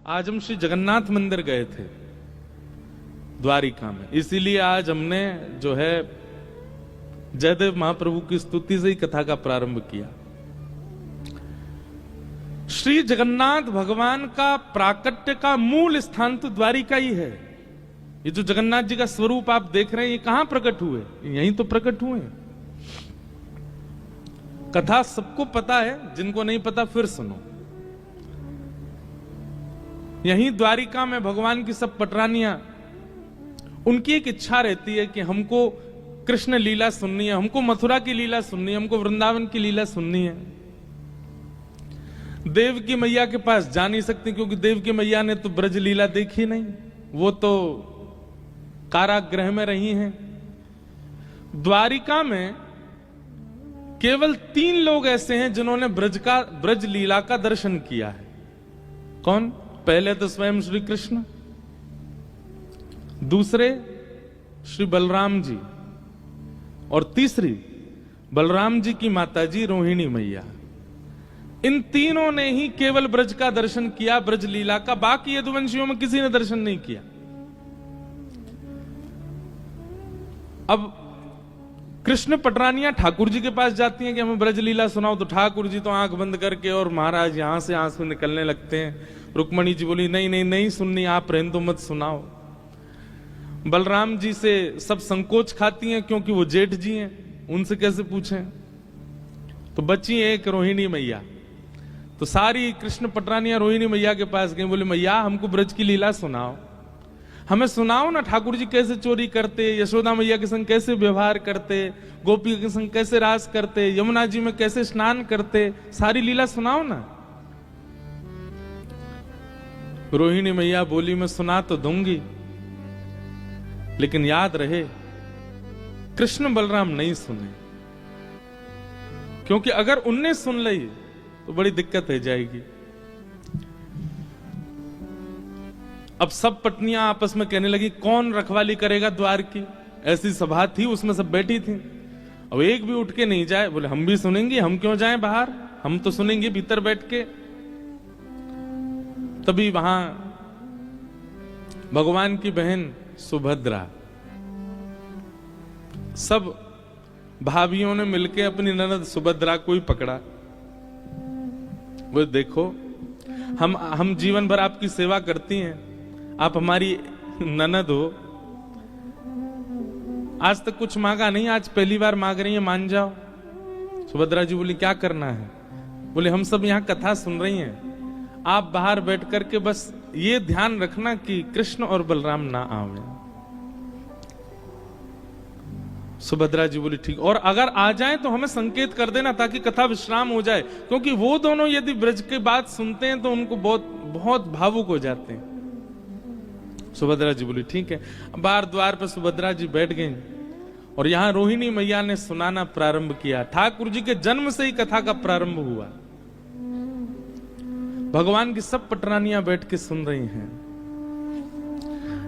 आज हम श्री जगन्नाथ मंदिर गए थे द्वारिका में, इसीलिए आज हमने जो है जयदेव महाप्रभु की स्तुति से ही कथा का प्रारंभ किया। श्री जगन्नाथ भगवान का प्राकट्य का मूल स्थान तो द्वारिका ही है। ये जो जगन्नाथ जी का स्वरूप आप देख रहे हैं, ये कहां प्रकट हुए? यहीं तो प्रकट हुए। कथा सबको पता है, जिनको नहीं पता फिर सुनो। यहीं द्वारिका में भगवान की सब पटरानियां, उनकी एक इच्छा रहती है कि हमको कृष्ण लीला सुननी है, हमको मथुरा की लीला सुननी है, हमको वृंदावन की लीला सुननी है। देव की मैया के पास जा नहीं सकती, क्योंकि देव की मैया ने तो ब्रज लीला देखी नहीं, वो तो कारागृह में रही हैं। द्वारिका में केवल 3 लोग ऐसे हैं जिन्होंने ब्रज लीला का दर्शन किया है। कौन? पहले तो स्वयं श्री कृष्ण, दूसरे श्री बलराम जी, और तीसरी बलराम जी की माताजी रोहिणी मैया। इन तीनों ने ही केवल ब्रज का दर्शन किया, ब्रज लीला का। बाकी यदुवंशियों में किसी ने दर्शन नहीं किया। अब कृष्ण पटरानियां ठाकुर जी के पास जाती हैं कि हमें ब्रज लीला सुनाओ, तो ठाकुर जी तो आंख बंद करके और महाराज यहां से आंसू निकलने लगते हैं। रुक्मणी जी बोली नहीं नहीं नहीं सुननी, आप रहने दो, मत सुनाओ। बलराम जी से सब संकोच खाती हैं, क्योंकि वो जेठ जी हैं, उनसे कैसे पूछें। तो बची एक रोहिणी मैया। तो सारी कृष्ण पटरानियां रोहिणी मैया के पास गई, बोले मैया हमको ब्रज की लीला सुनाओ, हमें सुनाओ ना, ठाकुर जी कैसे चोरी करते, यशोदा मैया के संग कैसे व्यवहार करते, गोपी के संग कैसे रास करते, यमुना जी में कैसे स्नान करते, सारी लीला सुनाओ ना। रोहिणी मैया बोली मैं सुना तो दूंगी, लेकिन याद रहे कृष्ण बलराम नहीं सुने, क्योंकि अगर उनने सुन ली तो बड़ी दिक्कत हो जाएगी। अब सब पत्नियां आपस में कहने लगी कौन रखवाली करेगा द्वार की। ऐसी सभा थी, उसमें सब बैठी थी। अब एक भी उठ के नहीं जाए। बोले हम भी सुनेंगे, हम क्यों जाएं बाहर, हम तो सुनेंगे भीतर बैठ के। तभी वहां भगवान की बहन सुभद्रा, सब भाभियों ने मिलके अपनी ननद सुभद्रा को ही पकड़ा। वो देखो हम जीवन भर आपकी सेवा करती हैं, आप हमारी ननद हो, आज तक कुछ मांगा नहीं, आज पहली बार मांग रही है, मान जाओ। सुभद्रा जी बोली क्या करना है? बोले हम सब यहां कथा सुन रही हैं, आप बाहर बैठ करके बस ये ध्यान रखना कि कृष्ण और बलराम ना आवे। सुभद्रा जी बोली ठीक, और अगर आ जाए तो हमें संकेत कर देना ताकि कथा विश्राम हो जाए, क्योंकि वो दोनों यदि ब्रज की बात सुनते हैं तो उनको बहुत बहुत भावुक हो जाते हैं। सुभद्रा जी बोली ठीक है। बाहर द्वार पर सुभद्रा जी बैठ गई और यहां रोहिणी मैया ने सुनाना प्रारंभ किया। ठाकुर जी के जन्म से ही कथा का प्रारंभ हुआ। भगवान की सब पटरानियां बैठ के सुन रही हैं।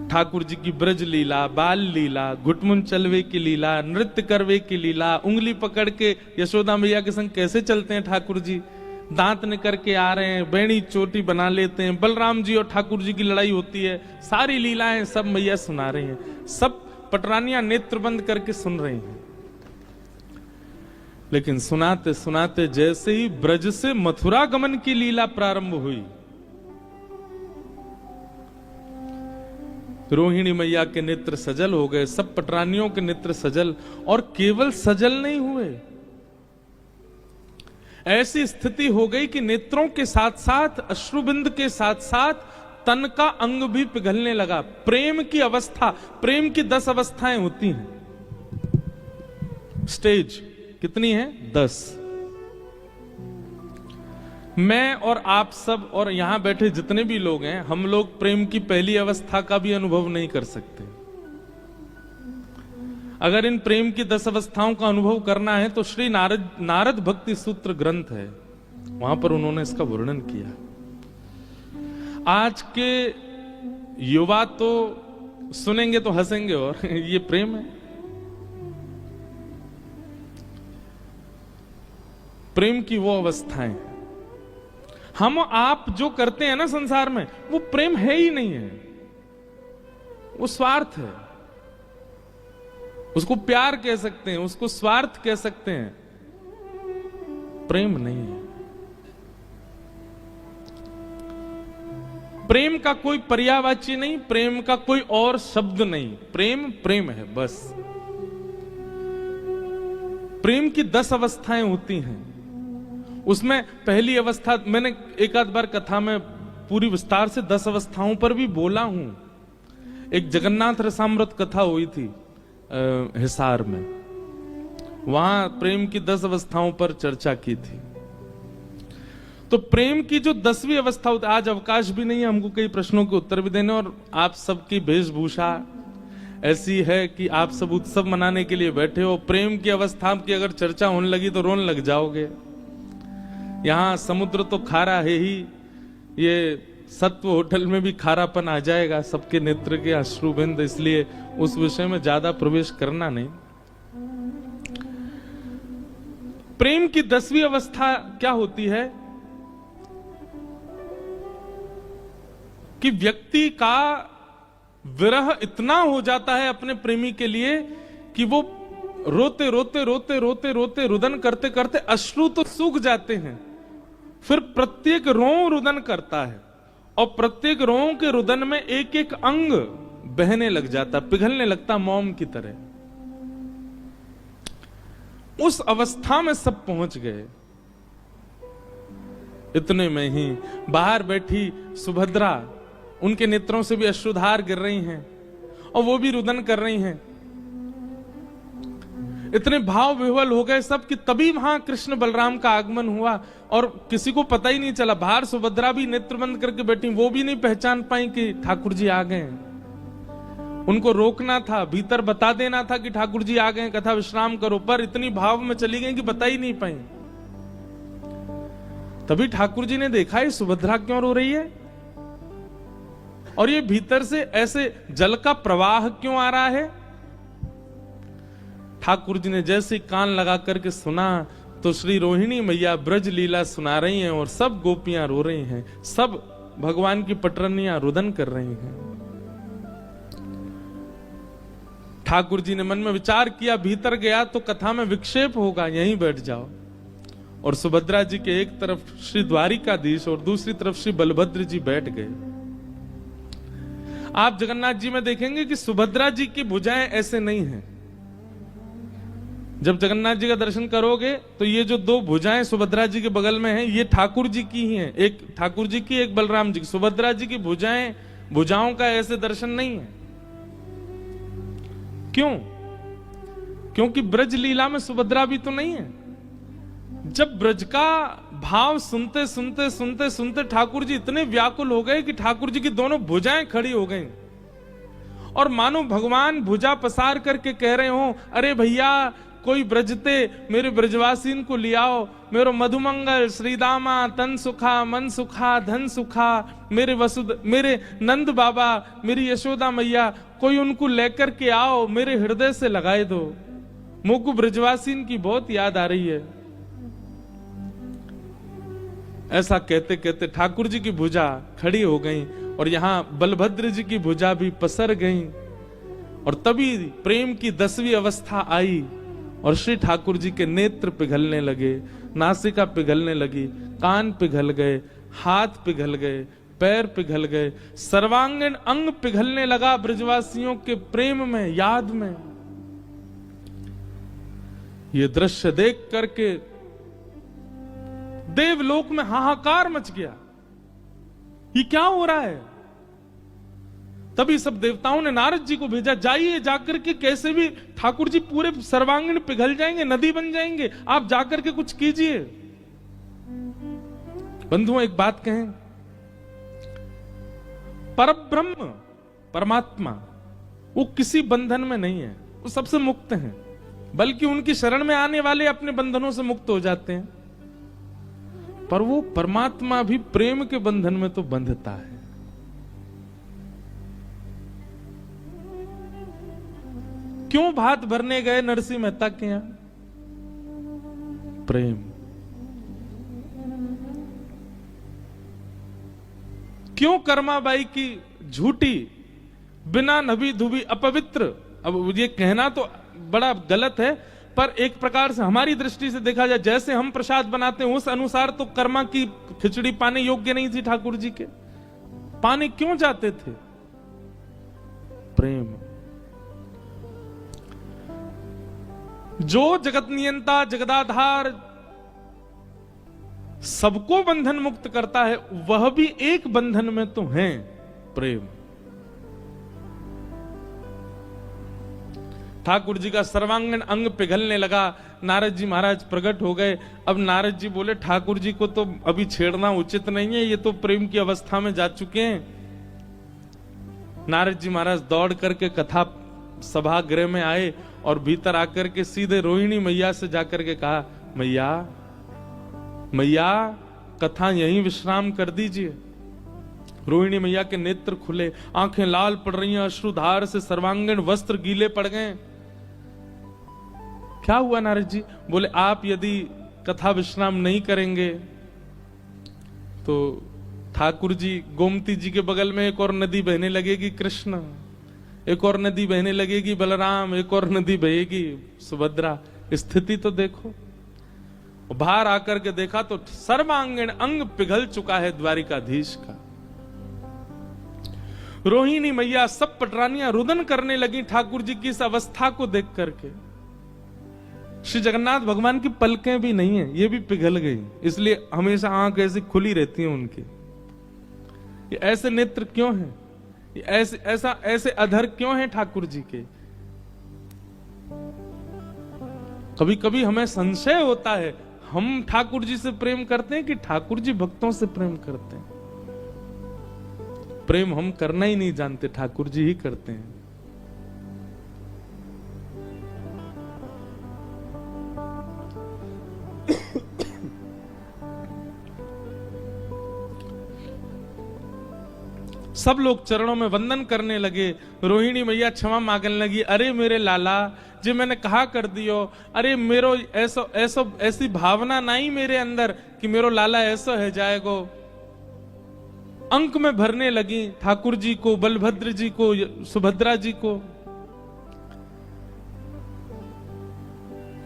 ठाकुर जी की ब्रज लीला, बाल लीला, घुटमुन चलवे की लीला, नृत्य करवे की लीला, उंगली पकड़ के यशोदा मैया के संग कैसे चलते हैं ठाकुर जी, दांत निकर के आ रहे हैं, बेणी चोटी बना लेते हैं, बलराम जी और ठाकुर जी की लड़ाई होती है, सारी लीलाएं सब मैया सुना रही हैं। सब पटरानियां नेत्र बंद करके सुन रही हैं। लेकिन सुनाते सुनाते जैसे ही ब्रज से मथुरा गमन की लीला प्रारंभ हुई, रोहिणी मैया के नेत्र सजल हो गए, सब पटरानियों के नेत्र सजल, और केवल सजल नहीं हुए, ऐसी स्थिति हो गई कि नेत्रों के साथ साथ, अश्रुबिंद के साथ साथ तन का अंग भी पिघलने लगा। प्रेम की अवस्था, प्रेम की 10 अवस्थाएं होती हैं। स्टेज कितनी है? 10। मैं और आप सब और यहां बैठे जितने भी लोग हैं, हम लोग प्रेम की पहली अवस्था का भी अनुभव नहीं कर सकते। अगर इन प्रेम की 10 अवस्थाओं का अनुभव करना है तो श्री नारद भक्ति सूत्र ग्रंथ है, वहां पर उन्होंने इसका वर्णन किया। आज के युवा तो सुनेंगे तो हंसेंगे, और ये प्रेम है। प्रेम की वो अवस्थाएं हम आप जो करते हैं ना संसार में, वो प्रेम है ही नहीं है, वो स्वार्थ है। उसको प्यार कह सकते हैं, उसको स्वार्थ कह सकते हैं, प्रेम नहीं है। प्रेम का कोई पर्यायवाची नहीं, प्रेम का कोई और शब्द नहीं, प्रेम प्रेम है बस। प्रेम की 10 अवस्थाएं होती हैं। उसमें पहली अवस्था, मैंने एक आध बार कथा में पूरी विस्तार से 10 अवस्थाओं पर भी बोला हूं। एक जगन्नाथ रसामृत कथा हुई थी हिसार में, वहां प्रेम की 10 अवस्थाओं पर चर्चा की थी। तो प्रेम की जो 10वीं अवस्था होती है, आज अवकाश भी नहीं है हमको कई प्रश्नों के उत्तर भी देने, और आप सबकी वेशभूषा ऐसी है कि आप सब उत्सव मनाने के लिए बैठे हो। प्रेम की अवस्था की अगर चर्चा होने लगी तो रोने लग जाओगे। यहां समुद्र तो खारा है ही, ये सत्व होटल में भी खारापन आ जाएगा, सबके नेत्र के अश्रुबिंद, इसलिए उस विषय में ज्यादा प्रवेश करना नहीं। प्रेम की 10वीं अवस्था क्या होती है कि व्यक्ति का विरह इतना हो जाता है अपने प्रेमी के लिए कि वो रोते रोते रोते रोते रोते रुदन करते करते अश्रु तो सूख जाते हैं, फिर प्रत्येक रों रुदन करता है, और प्रत्येक रों के रुदन में एक एक अंग बहने लग जाता, पिघलने लगता मोम की तरह। उस अवस्था में सब पहुंच गए। इतने में ही बाहर बैठी सुभद्रा, उनके नेत्रों से भी अश्रुधार गिर रही हैं और वो भी रुदन कर रही हैं। इतने भाव विह्वल हो गए सब कि तभी वहां कृष्ण बलराम का आगमन हुआ और किसी को पता ही नहीं चला। बाहर सुभद्रा भी नेत्र बंद करके बैठी, वो भी नहीं पहचान पाई कि ठाकुर जी आ गए। उनको रोकना था, भीतर बता देना था कि ठाकुर जी आ गए, कथा विश्राम करो, पर इतनी भाव में चली गई कि बता ही नहीं पाई। तभी ठाकुर जी ने देखा ये सुभद्रा क्यों रो रही है, और ये भीतर से ऐसे जल का प्रवाह क्यों आ रहा है। ठाकुर जी ने जैसे कान लगा करके सुना तो श्री रोहिणी मैया ब्रज लीला सुना रही हैं और सब गोपियां रो रही हैं, सब भगवान की पटरनियां रुदन कर रही हैं। ठाकुर जी ने मन में विचार किया, भीतर गया तो कथा में विक्षेप होगा, यहीं बैठ जाओ। और सुभद्रा जी के एक तरफ श्री द्वारिकाधीश और दूसरी तरफ श्री बलभद्र जी बैठ गए। आप जगन्नाथ जी में देखेंगे कि सुभद्रा जी की भुजाएं ऐसे नहीं हैं। जब जगन्नाथ जी का दर्शन करोगे तो ये जो 2 भुजाएं सुभद्रा जी के बगल में हैं, ये ठाकुर जी की ही हैं, एक ठाकुर जी की, एक बलराम जी की। सुभद्रा जी की भुजाओं का ऐसे दर्शन नहीं है। क्यों? क्योंकि ब्रज लीला में सुभद्रा भी तो नहीं है। जब ब्रज का भाव सुनते सुनते सुनते सुनते ठाकुर जी इतने व्याकुल हो गए कि ठाकुर जी की दोनों भुजाएं खड़ी हो गईं, और मानो भगवान भुजा पसार करके कह रहे हो, अरे भैया कोई ब्रजते मेरे ब्रजवासीन को लियाओ, मेरो मधुमंगल श्रीदामा तन सुखा मन सुखा धन सुखा, मेरे नंद बाबा, मेरी यशोदा मैया, कोई उनको लेकर के आओ, मेरे हृदय से लगाए दो, मुझको ब्रजवासीन की बहुत याद आ रही है। ऐसा कहते कहते ठाकुर जी की भुजा खड़ी हो गई और यहां बलभद्र जी की भुजा भी पसर गई, और तभी प्रेम की 10वीं अवस्था आई और श्री ठाकुर जी के नेत्र पिघलने लगे, नासिका पिघलने लगी, कान पिघल गए, हाथ पिघल गए, पैर पिघल गए, सर्वांगीण अंग पिघलने लगा ब्रजवासियों के प्रेम में, याद में। ये दृश्य देख करके देवलोक में हाहाकार मच गया, ये क्या हो रहा है। तभी सब देवताओं ने नारद जी को भेजा, जाइए जाकर के कैसे भी ठाकुर जी पूरे सर्वांगीण पिघल जाएंगे, नदी बन जाएंगे, आप जाकर के कुछ कीजिए। बंधुओं एक बात कहें, परब्रह्म परमात्मा वो किसी बंधन में नहीं है, वो सबसे मुक्त हैं, बल्कि उनकी शरण में आने वाले अपने बंधनों से मुक्त हो जाते हैं। पर वो परमात्मा भी प्रेम के बंधन में तो बंधता है। क्यों भात भरने गए नरसिंह मेहता के यहां? प्रेम। क्यों कर्माबाई की झूठी, बिना नभी धुबी अपवित्र। अब ये कहना तो बड़ा गलत है, पर एक प्रकार से हमारी दृष्टि से देखा जाए, जैसे हम प्रसाद बनाते हैं उस अनुसार तो कर्मा की खिचड़ी पाने योग्य नहीं थी ठाकुर जी के। पाने क्यों जाते थे? प्रेम। जो जगत नियंता, जगदाधार, सबको बंधन मुक्त करता है, वह भी एक बंधन में तो है, प्रेम। ठाकुर जी का सर्वांगीण अंग पिघलने लगा। नारद जी महाराज प्रकट हो गए। अब नारद जी बोले, ठाकुर जी को तो अभी छेड़ना उचित नहीं है, ये तो प्रेम की अवस्था में जा चुके हैं। नारद जी महाराज दौड़ करके कथा सभागृह में आए और भीतर आकर के सीधे रोहिणी मैया से जाकर के कहा, मैया मैया कथा यहीं विश्राम कर दीजिए। रोहिणी मैया के नेत्र खुले, आंखें लाल पड़ रही हैं, अश्रुधार से सर्वांगीण वस्त्र गीले पड़ गए। क्या हुआ नारद जी? बोले, आप यदि कथा विश्राम नहीं करेंगे तो ठाकुर जी, गोमती जी के बगल में एक और नदी बहने लगेगी कृष्ण, एक और नदी बहने लगेगी बलराम, एक और नदी बहेगी सुभद्रा। स्थिति तो देखो। बाहर आकर के देखा तो सर्वांगीण अंग पिघल चुका है द्वारिकाधीश का। रोहिणी मैया, सब पटरानियां रुदन करने लगी ठाकुर जी की इस अवस्था को देख करके। श्री जगन्नाथ भगवान की पलकें भी नहीं है, ये भी पिघल गई, इसलिए हमेशा आंख ऐसी खुली रहती है उनकी। ये ऐसे नेत्र क्यों हैं? ये ऐसे अधर क्यों हैं ठाकुर जी के? कभी कभी हमें संशय होता है, हम ठाकुर जी से प्रेम करते हैं कि ठाकुर जी भक्तों से प्रेम करते हैं? प्रेम हम करना ही नहीं जानते, ठाकुर जी ही करते हैं। सब लोग चरणों में वंदन करने लगे। रोहिणी मैया क्षमा मांगने लगी, अरे मेरे लाला जी, मैंने कहा कर दियो, अरे मेरो ऐसी भावना नहीं मेरे अंदर कि मेरो लाला ऐसा है जाएगो। अंक में भरने लगी ठाकुर जी को, बलभद्र जी को, सुभद्रा जी को।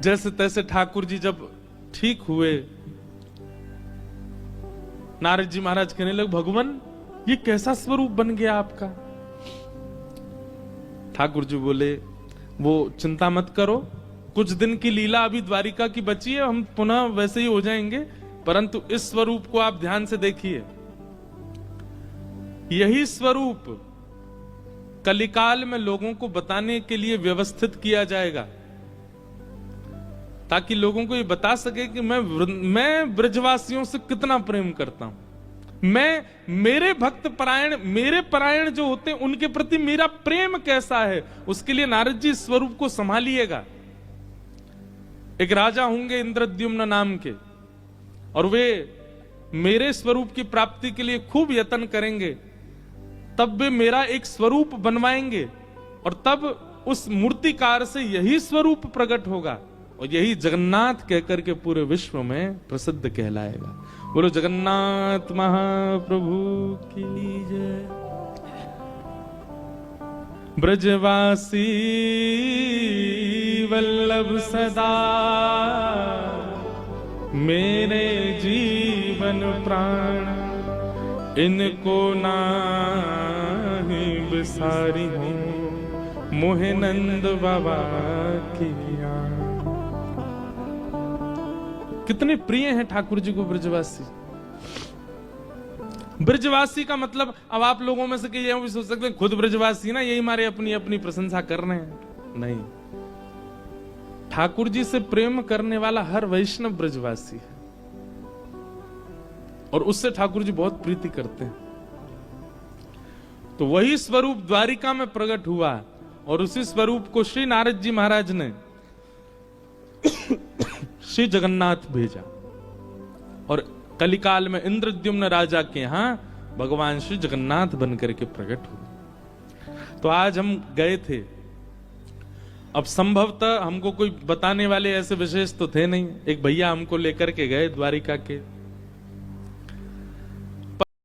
जैसे तैसे ठाकुर जी जब ठीक हुए, नारद जी महाराज कहने लगे, भगवान ये कैसा स्वरूप बन गया आपका? ठाकुर जी बोले, वो चिंता मत करो, कुछ दिन की लीला अभी द्वारिका की बची है, हम पुनः वैसे ही हो जाएंगे, परंतु इस स्वरूप को आप ध्यान से देखिए। यही स्वरूप कलिकाल में लोगों को बताने के लिए व्यवस्थित किया जाएगा, ताकि लोगों को ये बता सके कि मैं ब्रजवासियों से कितना प्रेम करता हूं। मेरे भक्त परायण, मेरे परायण जो होते हैं उनके प्रति मेरा प्रेम कैसा है, उसके लिए नारद जी स्वरूप को संभालिएगा। एक राजा होंगे इंद्रद्युम्न नाम के, और वे मेरे स्वरूप की प्राप्ति के लिए खूब यत्न करेंगे, तब वे मेरा एक स्वरूप बनवाएंगे, और तब उस मूर्तिकार से यही स्वरूप प्रकट होगा, और यही जगन्नाथ कहकर के पूरे विश्व में प्रसिद्ध कहलाएगा। बोलो जगन्नाथ महाप्रभु की जय। ब्रजवासी वल्लभ सदा मेरे जीवन प्राण, इनको नाही बिसारी हूं मोहे नंद बाबा की। कितने प्रिय हैं ठाकुर जी को ब्रजवासी। ब्रजवासी का मतलब, अब आप लोगों में से कई भी सोच सकते हैं खुद ब्रजवासी ना, यही हमारे अपनी अपनी प्रशंसा कर रहे हैं। नहीं, ठाकुर जी से प्रेम करने वाला हर वैष्णव ब्रजवासी है, और उससे ठाकुर जी बहुत प्रीति करते हैं। तो वही स्वरूप द्वारिका में प्रकट हुआ, और उसी स्वरूप को श्री नारद जी महाराज ने श्री जगन्नाथ भेजा, और कलिकाल में इंद्रद्युम्न राजा के यहां भगवान श्री जगन्नाथ बनकर के प्रकट हुए। तो आज हम गए थे, अब संभवतः हमको कोई बताने वाले ऐसे विशेष तो थे नहीं, एक भैया हमको लेकर के गए द्वारिका के।